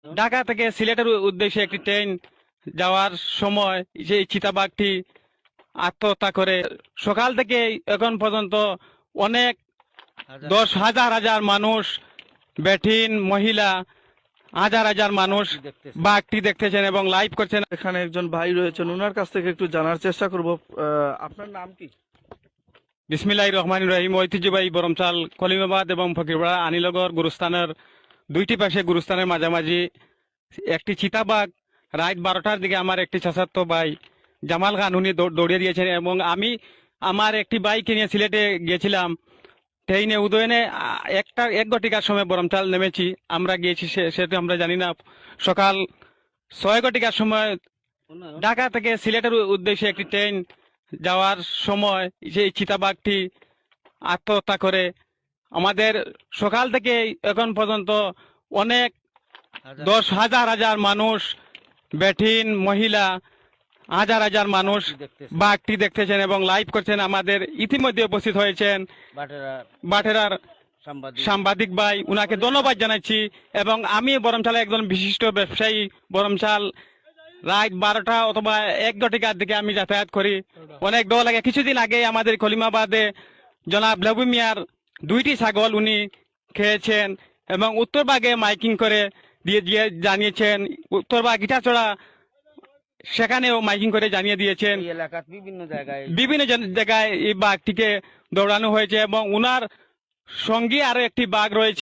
ঢাকা থেকে সিলেটের উদ্দেশ্যে একটি ট্রেন যাওয়ার সময় সেই চিতাবাঘটি আত্মহত্যা করে। সকাল থেকে এখন পর্যন্ত অনেক দশ হাজার হাজার মানুষ, বেঠিন মহিলা, হাজার হাজার মানুষ বাঘটি দেখতেছেন এবং লাইভ করছেন। এখানে একজন ভাই রয়েছেন, ওনার কাছ থেকে একটু জানার চেষ্টা করব। আপনার নাম কি? বিসমিল্লাহির রহমানির রহিম। ঐতিহ্যবাহী বরমচাল, কলিমাবাদ এবং ফকিরপাড়া আনিনগর গুরুস্থানের দুইটি পাশে গুরুস্থানের মাঝামাঝি একটি চিতাবাঘ রাত 12টার দিকে আমার একটি চাচাতো ভাই জামাল খান উনি দৌড়িয়ে দিয়েছেন এবং আমি আমার একটি বাইক নিয়ে সিলেটে গিয়েছিলাম। ট্রেনে উদয়নে এক ঘটিকার সময় বরমচাল নেমেছি। আমরা গিয়েছি সেটা আমরা জানি না। সকাল 6 ঘটিকার সময় ঢাকা থেকে সিলেটের উদ্দেশ্যে একটি ট্রেন যাওয়ার সময় সেই চিতাবাঘটি আত্মহত্যা করে। আমাদের সকাল থেকে এখন পর্যন্ত অনেক দশ হাজার হাজার মানুষ, বেঠিন মহিলা, হাজার হাজার মানুষ বাঘটি দেখতেছেন এবং লাইভ করছেন। আমাদের ইতিমধ্যে উপস্থিত হয়েছেন বাটেরার সাংবাদিক ভাই, উনাকে ধন্যবাদ জানাচ্ছি। এবং আমি বরমচালে একজন বিশিষ্ট ব্যবসায়ী। বরমচাল রাত 12টা অথবা 1 ঘটিকার দিকে আমি যাতায়াত করি। অনেক দল লাগে। কিছুদিন আগে আমাদের কলিমাবাদে জনাব লেবু মিয়ার 2টি ছাগল উনি খেয়েছেন এবং উত্তরবাগে মাইকিং করে দিয়ে জানিয়েছেন। উত্তরবাগ ইটাচড়া সেখানেও মাইকিং করে জানিয়ে দিয়েছেন। বিভিন্ন জায়গায় এই বাঘটিকে দৌড়ানো হয়েছে এবং উনার সঙ্গী আরো একটি বাঘ রয়েছে।